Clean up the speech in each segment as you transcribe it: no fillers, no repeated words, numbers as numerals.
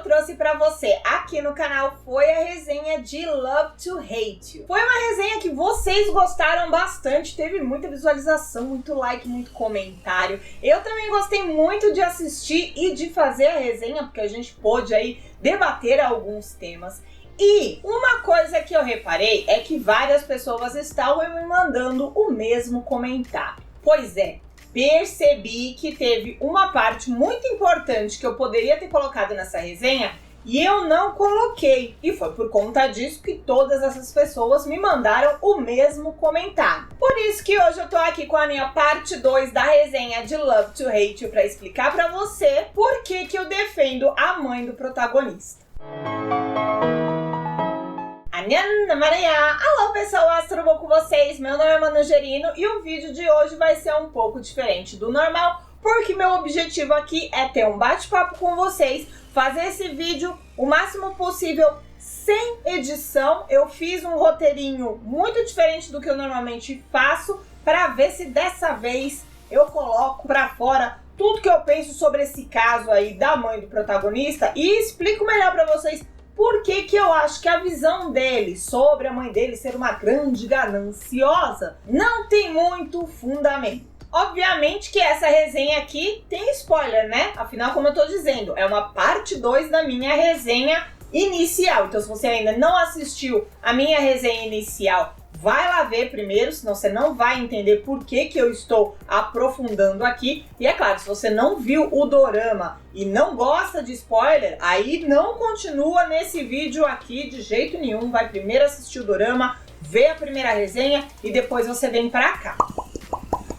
eu trouxe pra você aqui no canal foi a resenha de Love to Hate You. Foi uma resenha que vocês gostaram bastante, teve muita visualização, muito like, muito comentário. Eu também gostei muito de assistir e de fazer a resenha, porque a gente pôde aí debater alguns temas. E uma coisa que eu reparei é que várias pessoas estavam me mandando o mesmo comentário. Pois é, percebi que teve uma parte muito importante que eu poderia ter colocado nessa resenha e eu não coloquei. E foi por conta disso que todas essas pessoas me mandaram o mesmo comentário. Por isso que hoje eu tô aqui com a minha parte 2 da resenha de Love to Hate You para explicar pra você por que eu defendo a mãe do protagonista. Alô pessoas, tudo bom com vocês? Meu nome é Manu Gerino e o vídeo de hoje vai ser um pouco diferente do normal, porque meu objetivo aqui é ter um bate-papo com vocês, fazer esse vídeo o máximo possível sem edição. Eu fiz um roteirinho muito diferente do que eu normalmente faço, para ver se dessa vez eu coloco pra fora tudo que eu penso sobre esse caso aí da mãe do protagonista e explico melhor pra vocês por que eu acho que a visão dele sobre a mãe dele ser uma grande gananciosa não tem muito fundamento. Obviamente que essa resenha aqui tem spoiler, né? Afinal, como eu tô dizendo, é uma parte 2 da minha resenha inicial. Então, se você ainda não assistiu a minha resenha inicial, vai lá ver primeiro, senão você não vai entender por que eu estou aprofundando aqui. E é claro, se você não viu o dorama e não gosta de spoiler, aí não continua nesse vídeo aqui de jeito nenhum. Vai primeiro assistir o dorama, ver a primeira resenha e depois você vem pra cá.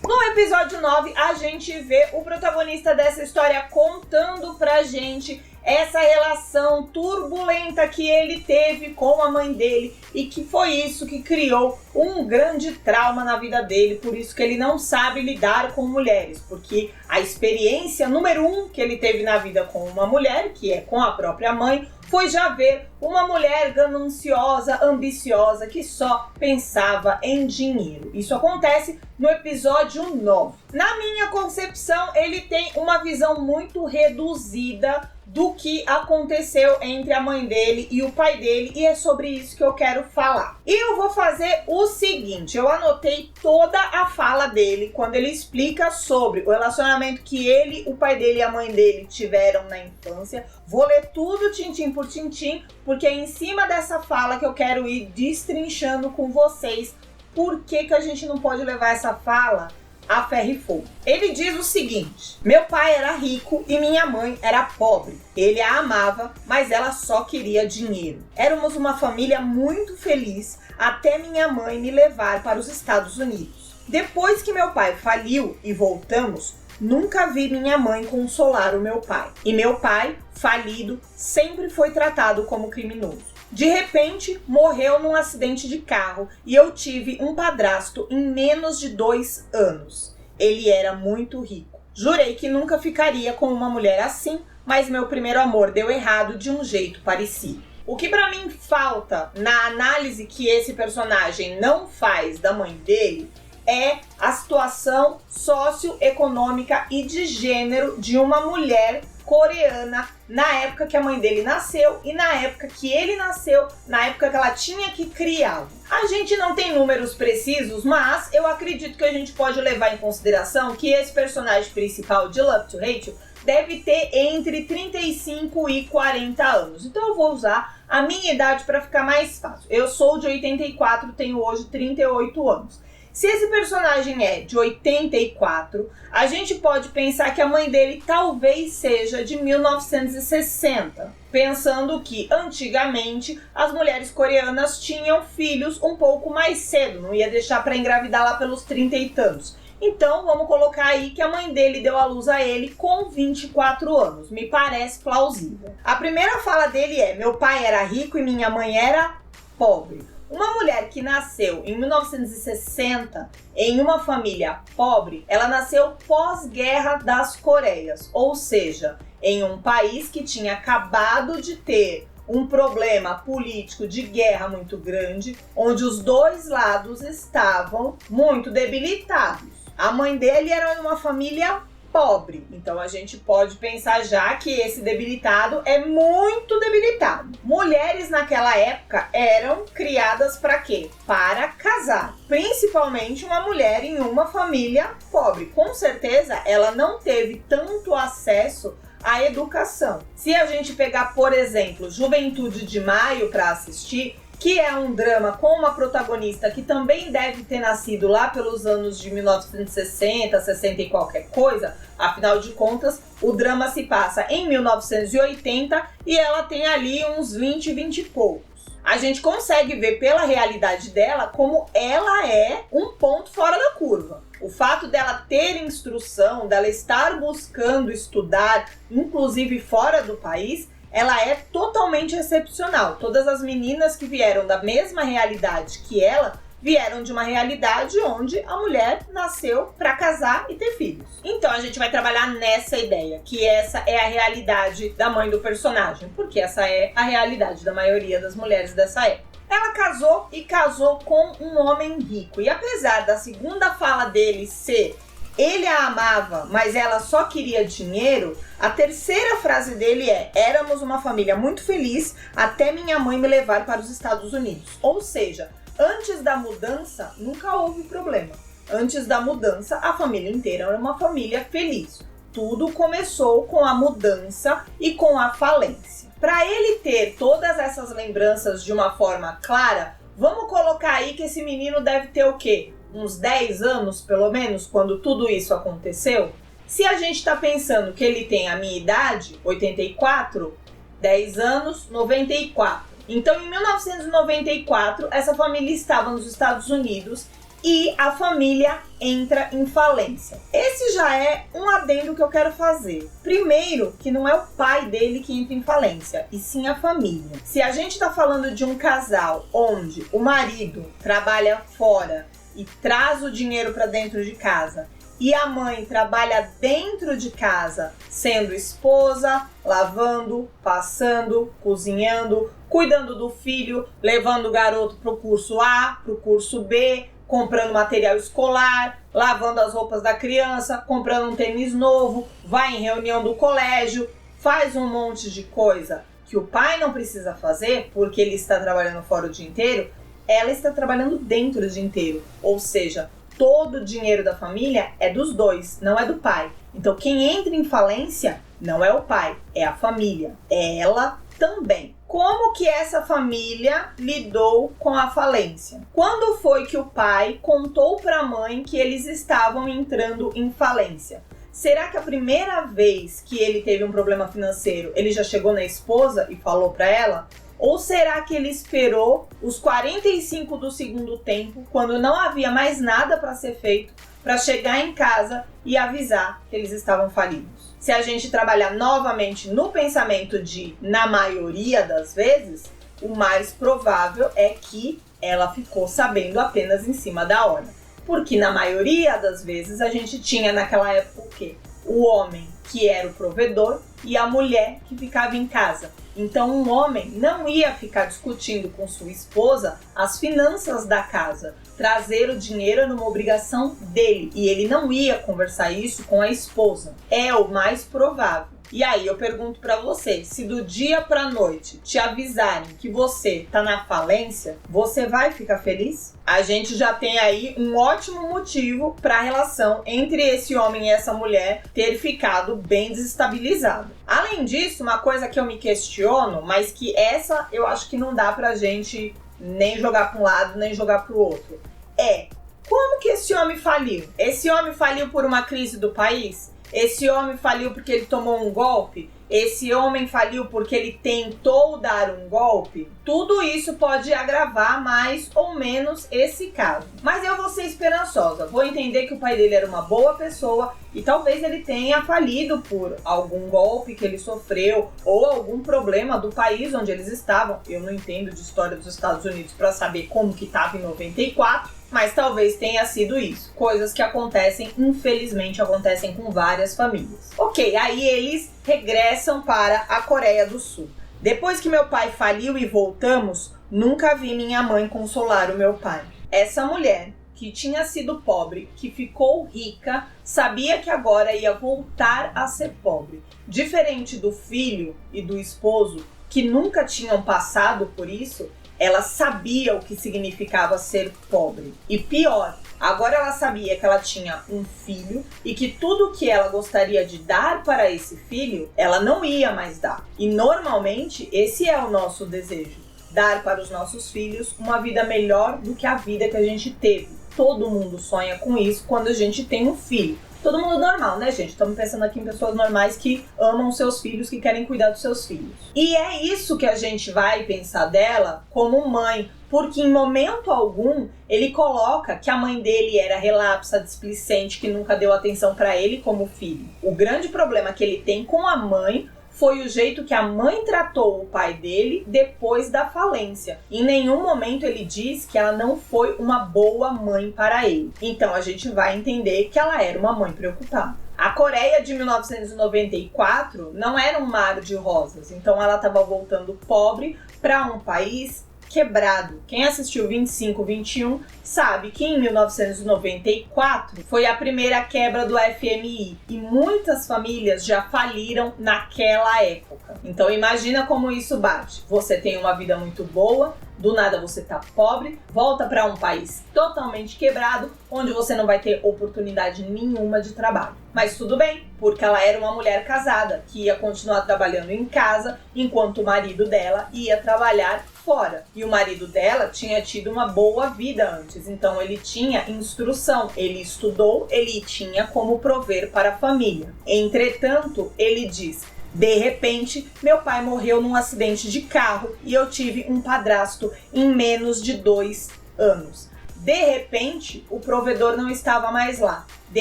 No episódio 9, a gente vê o protagonista dessa história contando pra gente essa relação turbulenta que ele teve com a mãe dele e que foi isso que criou um grande trauma na vida dele, por isso que ele não sabe lidar com mulheres, porque a experiência número 1 que ele teve na vida com uma mulher, que é com a própria mãe, foi já ver uma mulher gananciosa, ambiciosa, que só pensava em dinheiro. Isso acontece no episódio 9. Na minha concepção, ele tem uma visão muito reduzida do que aconteceu entre a mãe dele e o pai dele, e é sobre isso que eu quero falar. E eu vou fazer o seguinte, eu anotei toda a fala dele quando ele explica sobre o relacionamento que ele, o pai dele e a mãe dele tiveram na infância. Vou ler tudo tintim por tintim, porque é em cima dessa fala que eu quero ir destrinchando com vocês por que a gente não pode levar essa fala a ferro e fogo. Ele diz o seguinte: meu pai era rico e minha mãe era pobre. Ele a amava, mas ela só queria dinheiro. Éramos uma família muito feliz até minha mãe me levar para os Estados Unidos. Depois que meu pai faliu e voltamos, nunca vi minha mãe consolar o meu pai. E meu pai, falido, sempre foi tratado como criminoso. De repente, morreu num acidente de carro e eu tive um padrasto em menos de 2 anos. Ele era muito rico. Jurei que nunca ficaria com uma mulher assim, mas meu primeiro amor deu errado de um jeito parecido. O que pra mim falta na análise que esse personagem não faz da mãe dele é a situação socioeconômica e de gênero de uma mulher coreana na época que a mãe dele nasceu e na época que ele nasceu, na época que ela tinha que criá-lo. A gente não tem números precisos, mas eu acredito que a gente pode levar em consideração que esse personagem principal de Love to Hate You deve ter entre 35 e 40 anos. Então eu vou usar a minha idade para ficar mais fácil. Eu sou de 84, tenho hoje 38 anos. Se esse personagem é de 84, a gente pode pensar que a mãe dele talvez seja de 1960, pensando que antigamente as mulheres coreanas tinham filhos um pouco mais cedo, não ia deixar para engravidar lá pelos 30 e tantos. Então vamos colocar aí que a mãe dele deu à luz a ele com 24 anos, me parece plausível. A primeira fala dele é: meu pai era rico e minha mãe era pobre. Uma mulher que nasceu em 1960 em uma família pobre, ela nasceu pós-guerra das Coreias, ou seja, em um país que tinha acabado de ter um problema político de guerra muito grande, onde os dois lados estavam muito debilitados. A mãe dele era uma família pobre. Então a gente pode pensar já que esse debilitado é muito debilitado. Mulheres naquela época eram criadas para quê? Para casar. Principalmente uma mulher em uma família pobre. Com certeza ela não teve tanto acesso à educação. Se a gente pegar, por exemplo, Juventude de Maio para assistir, que é um drama com uma protagonista que também deve ter nascido lá pelos anos de 1960, 60 e qualquer coisa, afinal de contas, o drama se passa em 1980 e ela tem ali uns 20 e poucos. A gente consegue ver pela realidade dela como ela é um ponto fora da curva. O fato dela ter instrução, dela estar buscando estudar, inclusive fora do país, ela é totalmente excepcional. Todas as meninas que vieram da mesma realidade que ela, vieram de uma realidade onde a mulher nasceu para casar e ter filhos. Então a gente vai trabalhar nessa ideia, que essa é a realidade da mãe do personagem, porque essa é a realidade da maioria das mulheres dessa época. Ela casou e casou com um homem rico. E apesar da segunda fala dele ser ele a amava, mas ela só queria dinheiro, a terceira frase dele é: éramos uma família muito feliz até minha mãe me levar para os Estados Unidos. Ou seja, antes da mudança nunca houve problema. Antes da mudança a família inteira era uma família feliz. Tudo começou com a mudança e com a falência. Para ele ter todas essas lembranças de uma forma clara, vamos colocar aí que esse menino deve ter o quê? Uns 10 anos, pelo menos, quando tudo isso aconteceu. Se a gente está pensando que ele tem a minha idade, 84, 10 anos, 94. Então, em 1994, essa família estava nos Estados Unidos e a família entra em falência. Esse já é um adendo que eu quero fazer. Primeiro, que não é o pai dele que entra em falência, e sim a família. Se a gente está falando de um casal onde o marido trabalha fora e traz o dinheiro para dentro de casa, e a mãe trabalha dentro de casa, sendo esposa, lavando, passando, cozinhando, cuidando do filho, levando o garoto para o curso A, para o curso B, comprando material escolar, lavando as roupas da criança, comprando um tênis novo, vai em reunião do colégio, faz um monte de coisa que o pai não precisa fazer porque ele está trabalhando fora o dia inteiro, ela está trabalhando dentro o dia inteiro. Ou seja, todo o dinheiro da família é dos dois, não é do pai. Então quem entra em falência não é o pai, é a família. É ela também. Como que essa família lidou com a falência? Quando foi que o pai contou para a mãe que eles estavam entrando em falência? Será que a primeira vez que ele teve um problema financeiro, ele já chegou na esposa e falou para ela? Ou será que ele esperou os 45 do segundo tempo, quando não havia mais nada para ser feito, para chegar em casa e avisar que eles estavam falidos? Se a gente trabalhar novamente no pensamento de na maioria das vezes, o mais provável é que ela ficou sabendo apenas em cima da hora. Porque na maioria das vezes a gente tinha naquela época o quê? O homem que era o provedor e a mulher que ficava em casa. Então um homem não ia ficar discutindo com sua esposa as finanças da casa. Trazer o dinheiro era uma obrigação dele e ele não ia conversar isso com a esposa. É o mais provável. E aí eu pergunto pra você, se do dia pra noite te avisarem que você tá na falência, você vai ficar feliz? A gente já tem aí um ótimo motivo pra relação entre esse homem e essa mulher ter ficado bem desestabilizada. Além disso, uma coisa que eu me questiono, mas que essa eu acho que não dá pra gente nem jogar pra um lado, nem jogar pro outro, é como que esse homem faliu? Esse homem faliu por uma crise do país? Esse homem faliu porque ele tomou um golpe? Esse homem faliu porque ele tentou dar um golpe? Tudo isso pode agravar mais ou menos esse caso. Mas eu vou ser esperançosa, vou entender que o pai dele era uma boa pessoa e talvez ele tenha falido por algum golpe que ele sofreu ou algum problema do país onde eles estavam. Eu não entendo de história dos Estados Unidos para saber como que estava em 94, mas talvez tenha sido isso. Coisas que acontecem, infelizmente, acontecem com várias famílias. Ok, aí eles regressam para a Coreia do Sul. Depois que meu pai faliu e voltamos, nunca vi minha mãe consolar o meu pai. Essa mulher, que tinha sido pobre, que ficou rica, sabia que agora ia voltar a ser pobre. Diferente do filho e do esposo, que nunca tinham passado por isso, ela sabia o que significava ser pobre. E pior, agora ela sabia que ela tinha um filho e que tudo que ela gostaria de dar para esse filho, ela não ia mais dar. E normalmente esse é o nosso desejo, dar para os nossos filhos uma vida melhor do que a vida que a gente teve. Todo mundo sonha com isso quando a gente tem um filho. Todo mundo normal, né, gente? Estamos pensando aqui em pessoas normais que amam seus filhos, que querem cuidar dos seus filhos. E é isso que a gente vai pensar dela como mãe, porque em momento algum ele coloca que a mãe dele era relapsa, displicente, que nunca deu atenção para ele como filho. O grande problema que ele tem com a mãe foi o jeito que a mãe tratou o pai dele depois da falência. Em nenhum momento ele diz que ela não foi uma boa mãe para ele. Então a gente vai entender que ela era uma mãe preocupada. A Coreia de 1994 não era um mar de rosas, então ela estava voltando pobre para um país quebrado. Quem assistiu 25-21 sabe que em 1994 foi a primeira quebra do FMI e muitas famílias já faliram naquela época. Então imagina como isso bate. Você tem uma vida muito boa, do nada você tá pobre, volta para um país totalmente quebrado, onde você não vai ter oportunidade nenhuma de trabalho. Mas tudo bem, porque ela era uma mulher casada, que ia continuar trabalhando em casa, enquanto o marido dela ia trabalhar fora. E o marido dela tinha tido uma boa vida antes, então ele tinha instrução, ele estudou, ele tinha como prover para a família. Entretanto, ele diz: de repente, meu pai morreu num acidente de carro e eu tive um padrasto em menos de 2 anos. De repente, o provedor não estava mais lá. De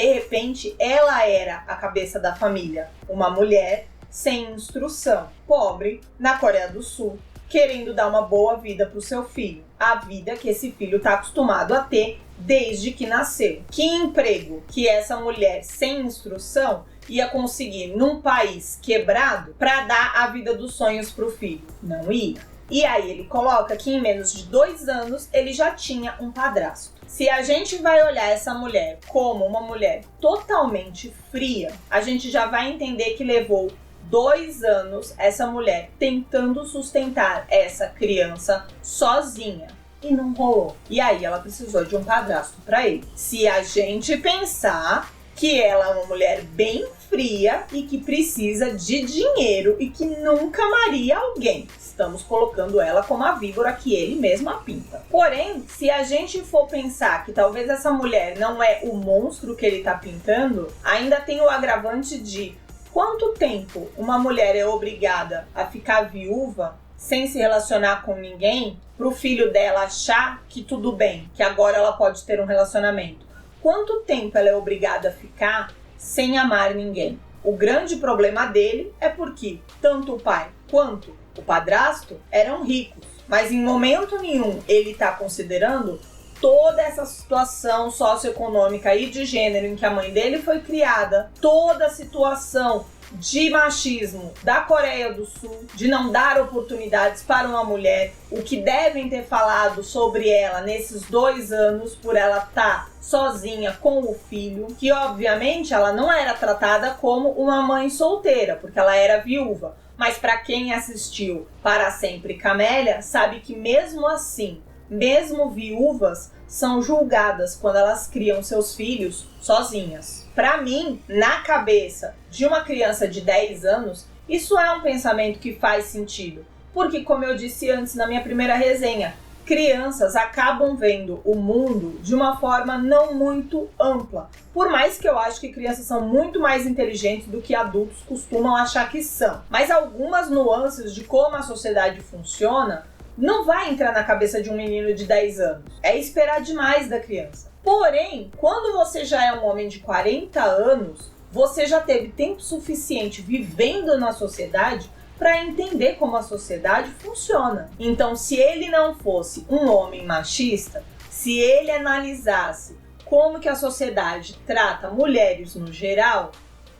repente, ela era a cabeça da família. Uma mulher sem instrução, pobre, na Coreia do Sul, querendo dar uma boa vida para o seu filho. A vida que esse filho está acostumado a ter desde que nasceu. Que emprego que essa mulher sem instrução ia conseguir num país quebrado para dar a vida dos sonhos para o filho? Não ia. E aí ele coloca que em menos de 2 anos ele já tinha um padrasto. Se a gente vai olhar essa mulher como uma mulher totalmente fria, a gente já vai entender que levou 2 anos essa mulher tentando sustentar essa criança sozinha. E não rolou. E aí ela precisou de um padrasto para ele. Se a gente pensar que ela é uma mulher bem fria e que precisa de dinheiro e que nunca amaria alguém, estamos colocando ela como a víbora que ele mesmo a pinta. Porém, se a gente for pensar que talvez essa mulher não é o monstro que ele está pintando, ainda tem o agravante de quanto tempo uma mulher é obrigada a ficar viúva sem se relacionar com ninguém, para o filho dela achar que tudo bem, que agora ela pode ter um relacionamento. Quanto tempo ela é obrigada a ficar sem amar ninguém? O grande problema dele é porque tanto o pai quanto o padrasto eram ricos, mas em momento nenhum ele está considerando toda essa situação socioeconômica e de gênero em que a mãe dele foi criada, toda a situação de machismo da Coreia do Sul, de não dar oportunidades para uma mulher, o que devem ter falado sobre ela nesses 2 anos por ela estar sozinha com o filho, que obviamente ela não era tratada como uma mãe solteira, porque ela era viúva. Mas para quem assistiu Para Sempre Camélia, sabe que mesmo assim, mesmo viúvas são julgadas quando elas criam seus filhos sozinhas. Para mim, na cabeça de uma criança de 10 anos, isso é um pensamento que faz sentido. Porque, como eu disse antes na minha primeira resenha, crianças acabam vendo o mundo de uma forma não muito ampla. Por mais que eu acho que crianças são muito mais inteligentes do que adultos costumam achar que são. Mas algumas nuances de como a sociedade funciona não vai entrar na cabeça de um menino de 10 anos. É esperar demais da criança. Porém, quando você já é um homem de 40 anos, você já teve tempo suficiente vivendo na sociedade para entender como a sociedade funciona. Então, se ele não fosse um homem machista, se ele analisasse como que a sociedade trata mulheres no geral,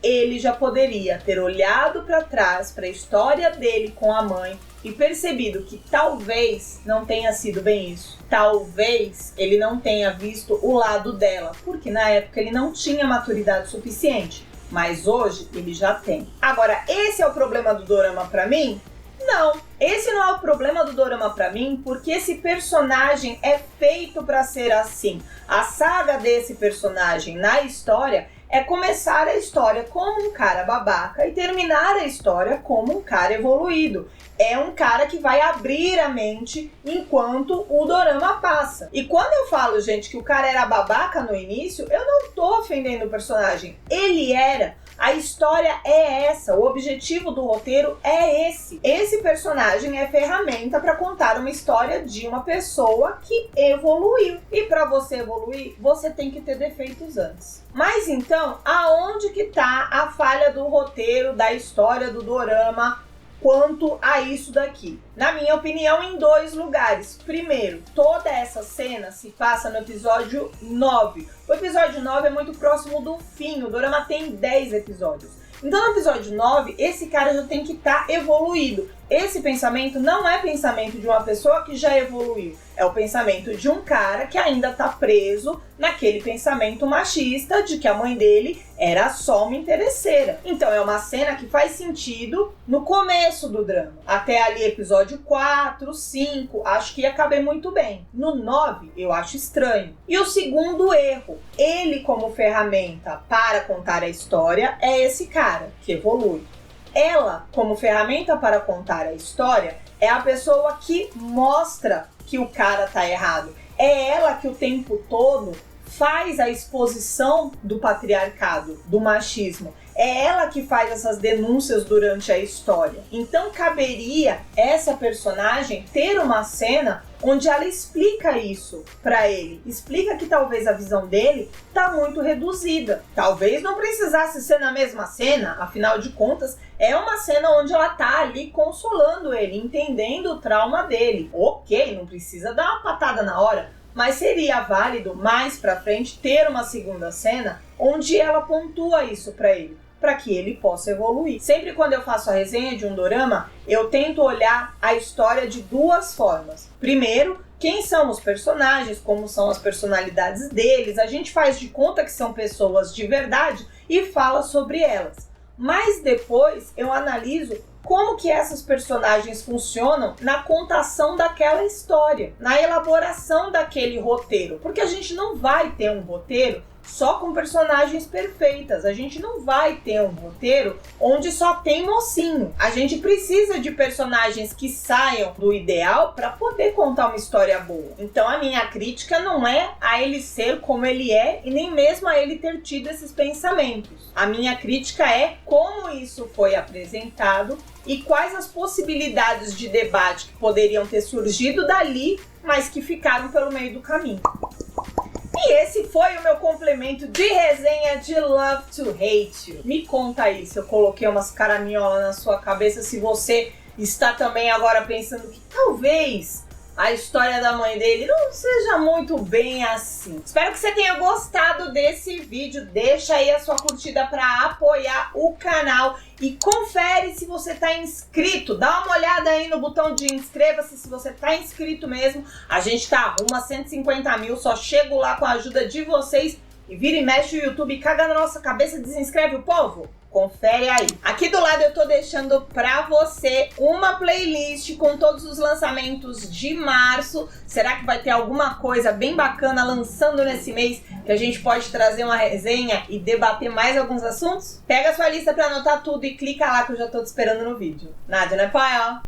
ele já poderia ter olhado para trás, para a história dele com a mãe e percebido que talvez não tenha sido bem isso. Talvez ele não tenha visto o lado dela, porque na época ele não tinha maturidade suficiente, mas hoje ele já tem. Agora, esse é o problema do dorama pra mim? Não, esse não é o problema do dorama pra mim, porque esse personagem é feito pra ser assim. A saga desse personagem na história é começar a história como um cara babaca e terminar a história como um cara evoluído. É um cara que vai abrir a mente enquanto o dorama passa. E quando eu falo, gente, que o cara era babaca no início, eu não tô ofendendo o personagem. Ele era. A história é essa, o objetivo do roteiro é esse. Esse personagem é ferramenta para contar uma história de uma pessoa que evoluiu. E para você evoluir, você tem que ter defeitos antes. Mas então, aonde que tá a falha do roteiro, da história do dorama quanto a isso daqui? Na minha opinião, em 2 lugares. Primeiro, toda essa cena se passa no episódio 9. O episódio 9 é muito próximo do fim, o dorama tem 10 episódios. Então no episódio 9, esse cara já tem que estar evoluído. Esse pensamento não é pensamento de uma pessoa que já evoluiu. É o pensamento de um cara que ainda está preso naquele pensamento machista de que a mãe dele era só uma interesseira. Então é uma cena que faz sentido no começo do drama. Até ali episódio 4, 5, acho que ia caber muito bem. No 9, eu acho estranho. E o segundo erro, ele como ferramenta para contar a história é esse cara que evolui. Ela, como ferramenta para contar a história, é a pessoa que mostra que o cara tá errado. É ela que o tempo todo faz a exposição do patriarcado, do machismo. É ela que faz essas denúncias durante a história. Então caberia essa personagem ter uma cena onde ela explica isso pra ele. Explica que talvez a visão dele tá muito reduzida. Talvez não precisasse ser na mesma cena, afinal de contas, é uma cena onde ela tá ali consolando ele, entendendo o trauma dele. Ok, não precisa dar uma patada na hora, mas seria válido mais pra frente ter uma segunda cena onde ela pontua isso pra ele, para que ele possa evoluir. Sempre quando eu faço a resenha de um dorama, eu tento olhar a história de 2 formas. Primeiro, quem são os personagens, como são as personalidades deles, a gente faz de conta que são pessoas de verdade e fala sobre elas. Mas depois eu analiso como que essas personagens funcionam na contação daquela história, na elaboração daquele roteiro, porque a gente não vai ter um roteiro só com personagens perfeitas. A gente não vai ter um roteiro onde só tem mocinho. A gente precisa de personagens que saiam do ideal para poder contar uma história boa. Então a minha crítica não é a ele ser como ele é e nem mesmo a ele ter tido esses pensamentos. A minha crítica é como isso foi apresentado e quais as possibilidades de debate que poderiam ter surgido dali, mas que ficaram pelo meio do caminho. E esse foi o meu complemento de resenha de Love to Hate You. Me conta aí se eu coloquei umas caraminholas na sua cabeça, se você está também agora pensando que talvez a história da mãe dele não seja muito bem assim. Espero que você tenha gostado desse vídeo. Deixa aí a sua curtida para apoiar o canal e confere se você está inscrito. Dá uma olhada aí no botão de inscreva-se se você está inscrito mesmo. A gente tá rumo a 150 mil, só chego lá com a ajuda de vocês. E vira e mexe o YouTube, caga na nossa cabeça, desinscreve o povo. Confere aí. Aqui do lado eu tô deixando pra você uma playlist com todos os lançamentos de março. Será que vai ter alguma coisa bem bacana lançando nesse mês que a gente pode trazer uma resenha e debater mais alguns assuntos? Pega a sua lista pra anotar tudo e clica lá que eu já tô te esperando no vídeo. Nádia, né, pai? Ó.